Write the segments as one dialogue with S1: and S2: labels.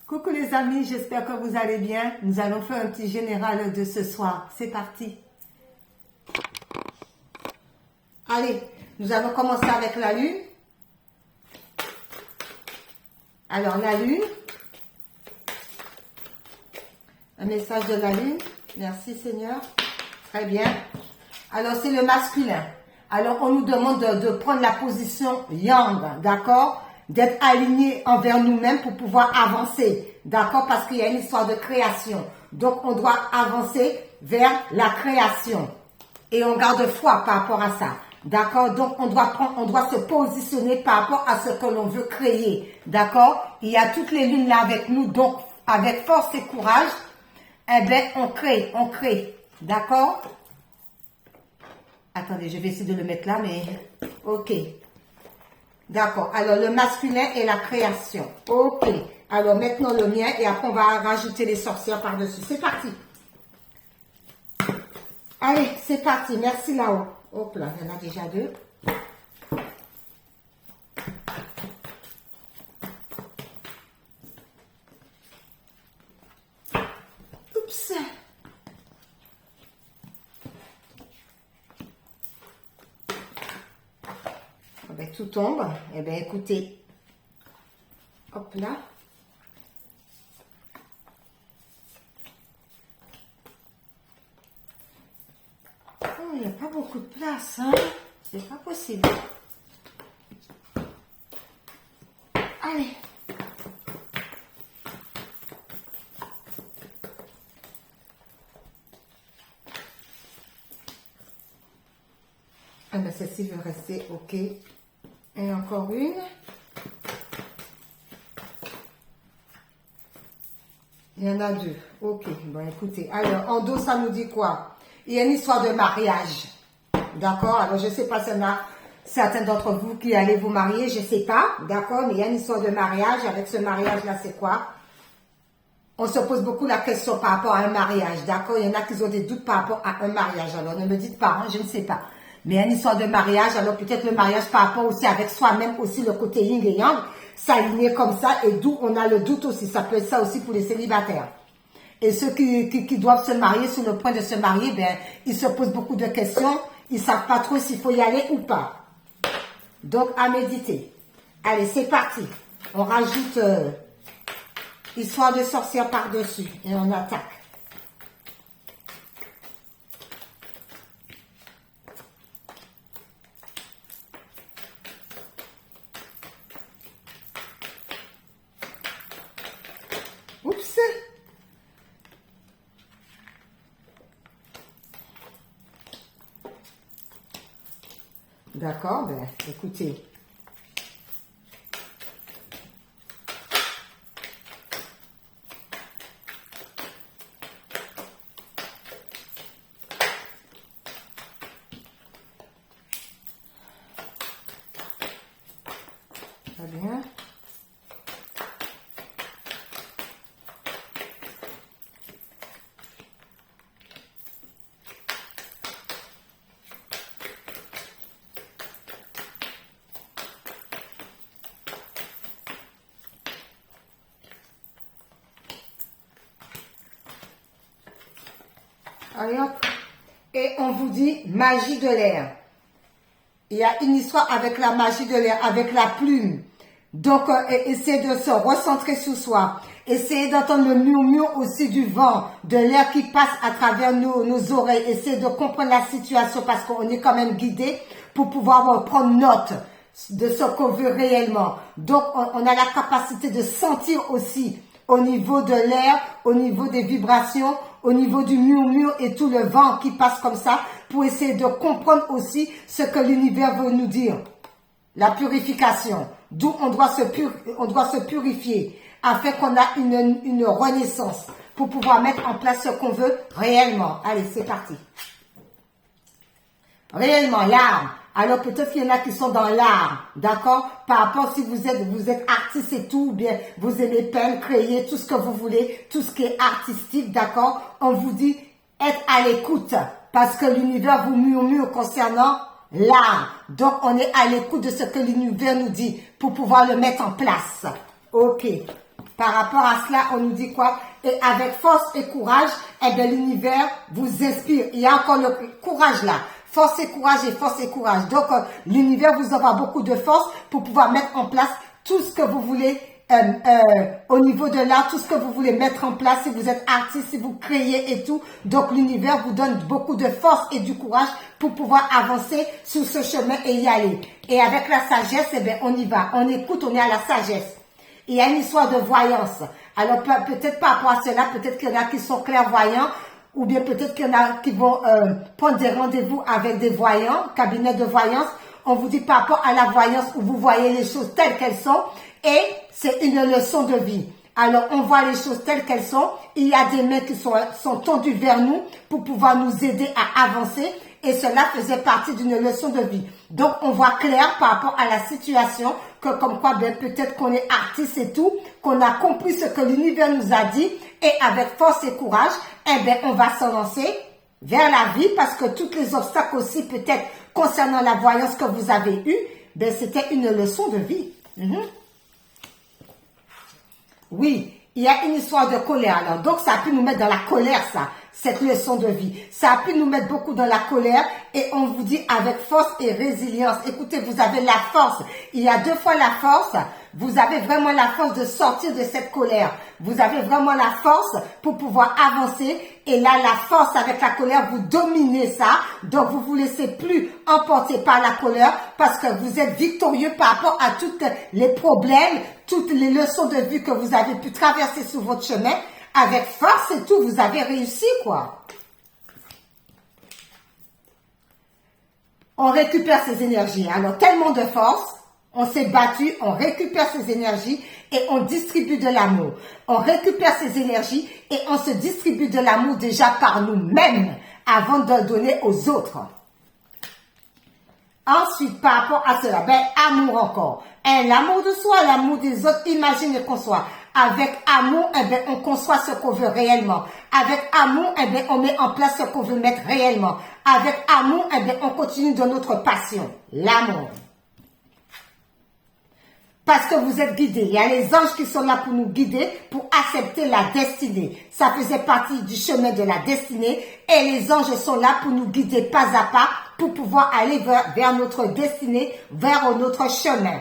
S1: Coucou les amis, j'espère que vous allez bien. Nous allons faire un petit général de ce soir. C'est parti. Allez, nous allons commencer avec la lune. Alors la lune. Un message de la lune. Merci Seigneur. Très bien. Alors c'est le masculin. Alors on nous demande de prendre la position yang, d'accord? D'être aligné envers nous-mêmes pour pouvoir avancer, d'accord? Parce qu'il y a une histoire de création. Donc, on doit avancer vers la création. Et on garde foi par rapport à ça, d'accord? Donc, on doit se positionner par rapport à ce que l'on veut créer, d'accord? Il y a toutes les lunes là avec nous, donc, avec force et courage, eh bien, on crée, d'accord? Attendez, je vais essayer de le mettre là, mais, ok. D'accord. Alors, le masculin et la création. Ok. Alors, maintenant le mien et après, on va rajouter les sorcières par-dessus. C'est parti. Allez, c'est parti. Merci là-haut. Hop là, il y en a déjà deux. Oups. Ben, tout tombe. Eh bien, écoutez. Hop là. Oh, il n'y a pas beaucoup de place, hein. C'est pas possible. Allez. Ah ben, celle-ci veut rester, ok. Et encore une. Il y en a deux. Ok, bon écoutez. Alors, en dos, ça nous dit quoi? Il y a une histoire de mariage. D'accord? Alors, je ne sais pas s'il y en a certains d'entre vous qui allez vous marier, je ne sais pas. D'accord? Mais il y a une histoire de mariage. Avec ce mariage-là, c'est quoi? On se pose beaucoup la question par rapport à un mariage. D'accord? Il y en a qui ont des doutes par rapport à un mariage. Alors, ne me dites pas, hein, je ne sais pas. Mais il y a une histoire de mariage, alors peut-être le mariage par rapport aussi avec soi-même, aussi le côté yin et yang, s'aligner comme ça, et d'où on a le doute aussi. Ça peut être ça aussi pour les célibataires. Et ceux qui doivent se marier, sur le point de se marier, ben, ils se posent beaucoup de questions, ils ne savent pas trop s'il faut y aller ou pas. Donc, à méditer. Allez, c'est parti. On rajoute histoire de sorcière par-dessus, et on attaque. Oups! D'accord, ben écoutez. Très bien. Allez hop. Et on vous dit magie de l'air. Il y a une histoire avec la magie de l'air, avec la plume. Donc, essayez de se recentrer sur soi. Essayez d'entendre le murmure aussi du vent, de l'air qui passe à travers nos oreilles. Essayez de comprendre la situation parce qu'on est quand même guidé pour pouvoir prendre note de ce qu'on veut réellement. Donc, on a la capacité de sentir aussi au niveau de l'air, au niveau des vibrations, au niveau du murmure et tout le vent qui passe comme ça pour essayer de comprendre aussi ce que l'univers veut nous dire. La purification, d'où on doit se purifier afin qu'on ait une renaissance pour pouvoir mettre en place ce qu'on veut réellement. Allez, c'est parti. Réellement, l'art. Alors peut-être qu'il y en a qui sont dans l'art, d'accord? Par rapport si vous êtes artiste et tout, ou bien vous aimez peindre, créer, tout ce que vous voulez, tout ce qui est artistique, d'accord? On vous dit, être à l'écoute, parce que l'univers vous murmure concernant l'art. Donc on est à l'écoute de ce que l'univers nous dit, pour pouvoir le mettre en place. Ok. Par rapport à cela, on nous dit quoi? Et avec force et courage, eh bien, l'univers vous inspire. Il y a encore le courage là. Force et courage et force et courage. Donc, l'univers vous envoie beaucoup de force pour pouvoir mettre en place tout ce que vous voulez au niveau de l'art, tout ce que vous voulez mettre en place. Si vous êtes artiste, si vous créez et tout. Donc, l'univers vous donne beaucoup de force et du courage pour pouvoir avancer sur ce chemin et y aller. Et avec la sagesse, eh bien, on y va. On écoute, on est à la sagesse. Il y a une histoire de voyance. Alors, peut-être par rapport à cela, peut-être qu'il y en a qui sont clairvoyants, ou bien peut-être qu'il y en a qui vont prendre des rendez-vous avec des voyants, cabinet de voyance. On vous dit par rapport à la voyance où vous voyez les choses telles qu'elles sont, et c'est une leçon de vie. Alors, on voit les choses telles qu'elles sont. Il y a des mains qui sont tendues vers nous pour pouvoir nous aider à avancer. Et cela faisait partie d'une leçon de vie. Donc, on voit clair par rapport à la situation que comme quoi, ben, peut-être qu'on est artiste et tout, qu'on a compris ce que l'univers nous a dit et avec force et courage, eh bien, on va se lancer vers la vie parce que tous les obstacles aussi, peut-être concernant la voyance que vous avez eue, ben, c'était une leçon de vie. Oui, il y a une histoire de colère. Alors, donc, ça a pu nous mettre dans la colère, ça. Cette leçon de vie. Ça a pu nous mettre beaucoup dans la colère et on vous dit avec force et résilience. Écoutez, vous avez la force. Il y a 2 fois la force. Vous avez vraiment la force de sortir de cette colère. Vous avez vraiment la force pour pouvoir avancer. Et là, la force avec la colère, vous dominez ça. Donc, vous vous laissez plus emporter par la colère parce que vous êtes victorieux par rapport à tous les problèmes, toutes les leçons de vie que vous avez pu traverser sur votre chemin. Avec force et tout, vous avez réussi, quoi. On récupère ses énergies. Alors, tellement de force, on s'est battu, on récupère ses énergies et on distribue de l'amour. On récupère ses énergies et on se distribue de l'amour déjà par nous-mêmes avant de le donner aux autres. Ensuite, par rapport à cela, ben, amour encore. L'amour de soi, l'amour des autres, imaginez qu'on soit. Avec amour, eh bien, on conçoit ce qu'on veut réellement. Avec amour, eh bien, on met en place ce qu'on veut mettre réellement. Avec amour, eh bien, on continue dans notre passion, l'amour. Parce que vous êtes guidés. Il y a les anges qui sont là pour nous guider, pour accepter la destinée. Ça faisait partie du chemin de la destinée. Et les anges sont là pour nous guider pas à pas, pour pouvoir aller vers notre destinée, vers notre chemin.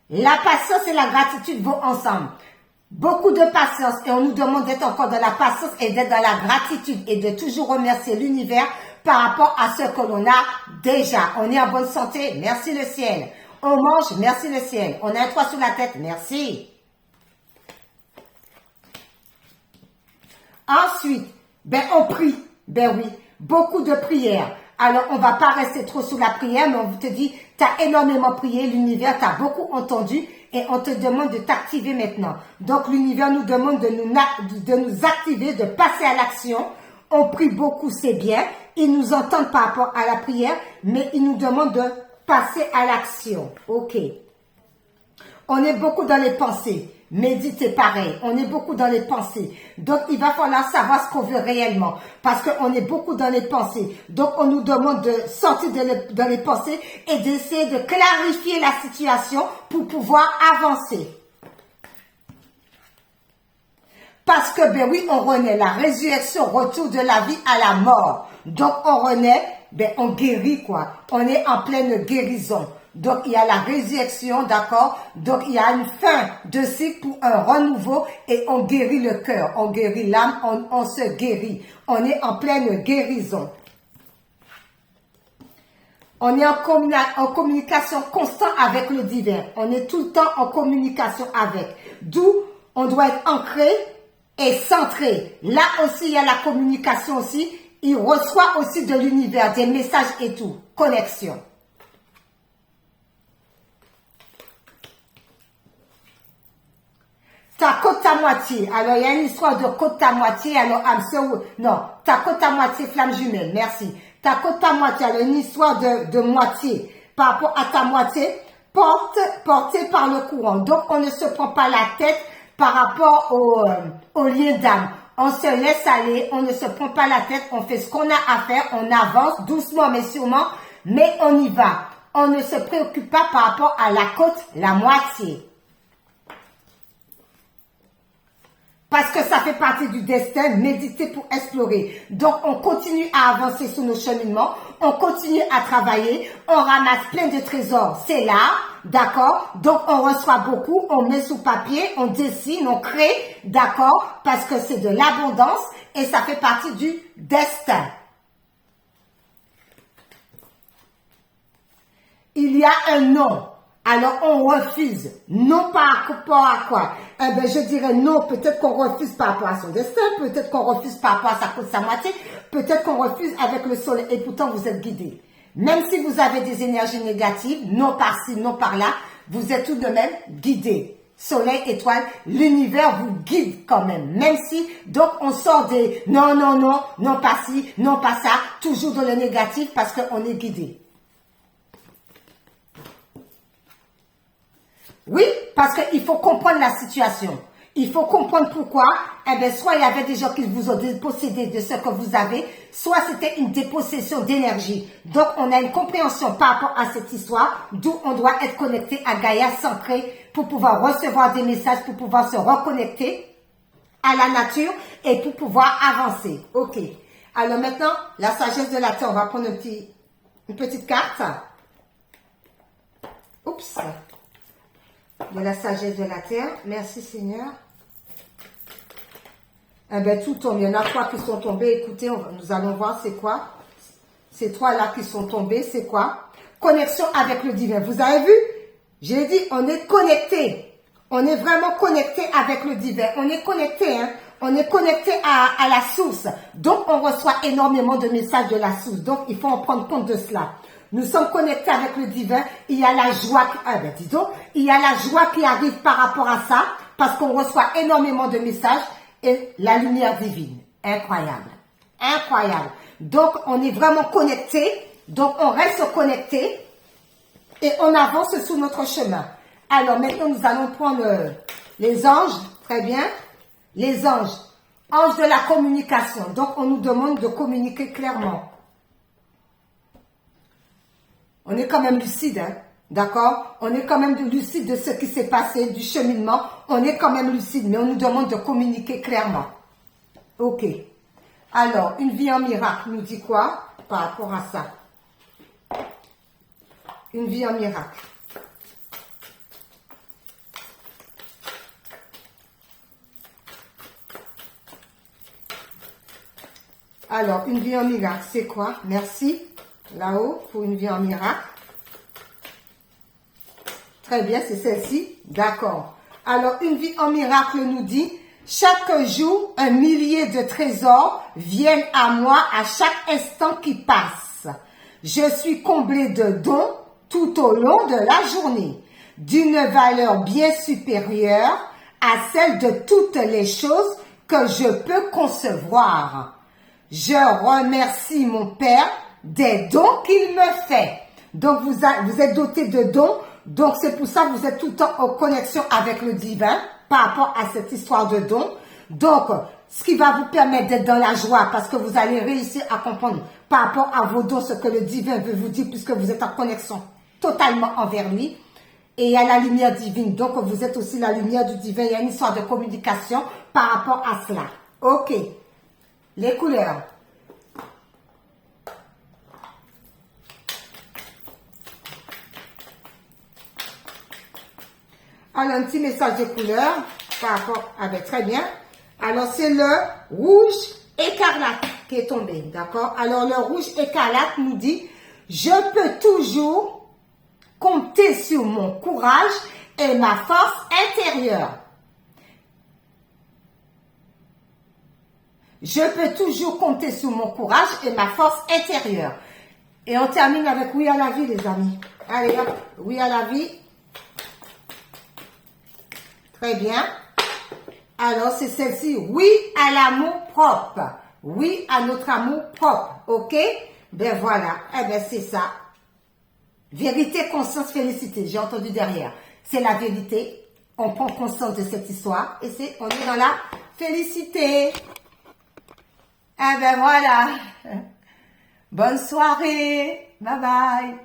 S1: La patience et la gratitude vont ensemble. Beaucoup de patience et on nous demande d'être encore dans la patience et d'être dans la gratitude et de toujours remercier l'univers par rapport à ce que l'on a déjà. On est en bonne santé, merci le ciel. On mange, merci le ciel. On a un toit sur la tête, merci. Ensuite, ben on prie, ben oui, beaucoup de prières. Alors, on va pas rester trop sous la prière, mais on te dit, tu as énormément prié, l'univers t'a beaucoup entendu et on te demande de t'activer maintenant. Donc, l'univers nous demande de nous activer, de passer à l'action. On prie beaucoup, c'est bien. Ils nous entendent par rapport à la prière, mais ils nous demandent de passer à l'action. Ok. On est beaucoup dans les pensées. Méditez pareil, on est beaucoup dans les pensées. Donc, il va falloir savoir ce qu'on veut réellement. Parce qu'on est beaucoup dans les pensées. Donc, on nous demande de sortir dans les pensées et d'essayer de clarifier la situation pour pouvoir avancer. Parce que, ben oui, on renaît. La résurrection, retour de la vie à la mort. Donc, on renaît, ben on guérit, quoi. On est en pleine guérison. Donc, il y a la résurrection, d'accord? Donc, il y a une fin de cycle pour un renouveau et on guérit le cœur, on guérit l'âme, on se guérit. On est en pleine guérison. On est en communication constante avec le divin. On est tout le temps en communication avec. D'où on doit être ancré et centré. Là aussi, il y a la communication aussi. Il reçoit aussi de l'univers, des messages et tout. Connexion. Ta côte à moitié. Alors, il y a une histoire de côte à moitié. Alors, non, ta côte à moitié, flamme jumelle. Merci. Ta côte à moitié. Alors, une histoire de moitié. Par rapport à ta moitié, portée par le courant. Donc, on ne se prend pas la tête par rapport au lien d'âme. On se laisse aller. On ne se prend pas la tête. On fait ce qu'on a à faire. On avance doucement, mais sûrement. Mais on y va. On ne se préoccupe pas par rapport à la côte, la moitié. Parce que ça fait partie du destin, méditer pour explorer. Donc, on continue à avancer sur nos cheminements, on continue à travailler, on ramasse plein de trésors. C'est là, d'accord? Donc, on reçoit beaucoup, on met sous papier, on dessine, on crée, d'accord? Parce que c'est de l'abondance et ça fait partie du destin. Il y a un non. Alors, on refuse. Non par rapport à quoi? Eh bien, je dirais non. Peut-être qu'on refuse par rapport à son destin. Peut-être qu'on refuse par rapport à sa cause, sa moitié. Peut-être qu'on refuse avec le soleil. Et pourtant, vous êtes guidé. Même si vous avez des énergies négatives, non par-ci, non par-là, vous êtes tout de même guidé. Soleil, étoile, l'univers vous guide quand même. Même si, donc, on sort des non, non, non, non pas ci, non pas ça, toujours dans le négatif parce qu'on est guidé. Oui, parce qu'il faut comprendre la situation. Il faut comprendre pourquoi. Eh bien, soit il y avait des gens qui vous ont dépossédé de ce que vous avez, soit c'était une dépossession d'énergie. Donc, on a une compréhension par rapport à cette histoire, d'où on doit être connecté à Gaïa, s'ancrer, pour pouvoir recevoir des messages, pour pouvoir se reconnecter à la nature et pour pouvoir avancer. Ok. Alors maintenant, la sagesse de la Terre, on va prendre une petite carte. Oups. De la sagesse de la terre. Merci Seigneur. Eh bien, tout tombe. Il y en a 3 qui sont tombés. Écoutez, nous allons voir c'est quoi. Ces 3-là qui sont tombés, c'est quoi? Connexion avec le divin. Vous avez vu? J'ai dit, on est connecté. On est vraiment connecté avec le divin. On est connecté, hein. On est connecté à la source. Donc, on reçoit énormément de messages de la source. Donc, il faut en prendre compte de cela. Nous sommes connectés avec le divin. Il y a la joie, il y a la joie qui arrive par rapport à ça, parce qu'on reçoit énormément de messages et la lumière divine. Incroyable. Incroyable. Donc, on est vraiment connectés. Donc, on reste connectés et on avance sur notre chemin. Alors, maintenant, nous allons prendre les anges. Très bien. Les anges. Anges de la communication. Donc, on nous demande de communiquer clairement. On est quand même lucide, hein? D'accord? On est quand même lucide de ce qui s'est passé, du cheminement. On est quand même lucide, mais on nous demande de communiquer clairement. Ok. Alors, une vie en miracle nous dit quoi par rapport à ça? Une vie en miracle. Alors, une vie en miracle, c'est quoi? Merci. Là-haut, pour une vie en miracle. Très bien, c'est celle-ci. D'accord. Alors, une vie en miracle nous dit, chaque jour, un millier de trésors viennent à moi à chaque instant qui passe. Je suis comblé de dons tout au long de la journée, d'une valeur bien supérieure à celle de toutes les choses que je peux concevoir. Je remercie mon Père des dons qu'il me fait. Donc, vous êtes doté de dons. Donc, c'est pour ça que vous êtes tout le temps en connexion avec le divin par rapport à cette histoire de dons. Donc, ce qui va vous permettre d'être dans la joie parce que vous allez réussir à comprendre par rapport à vos dons ce que le divin veut vous dire puisque vous êtes en connexion totalement envers lui. Et il y a la lumière divine. Donc, vous êtes aussi la lumière du divin. Il y a une histoire de communication par rapport à cela. Ok. Les couleurs. Alors, un petit message de couleur par rapport avec, très bien. Alors, c'est le rouge écarlate qui est tombé, d'accord? Alors, le rouge écarlate nous dit, je peux toujours compter sur mon courage et ma force intérieure. Je peux toujours compter sur mon courage et ma force intérieure. Et on termine avec oui à la vie, les amis. Allez, hop, oui à la vie. Très bien. Alors, c'est celle-ci. Oui à l'amour propre. Oui à notre amour propre. OK? Ben voilà. Eh ben, c'est ça. Vérité, conscience, félicité. J'ai entendu derrière. C'est la vérité. On prend conscience de cette histoire. Et on est dans la félicité. Eh ben voilà. Bonne soirée. Bye bye.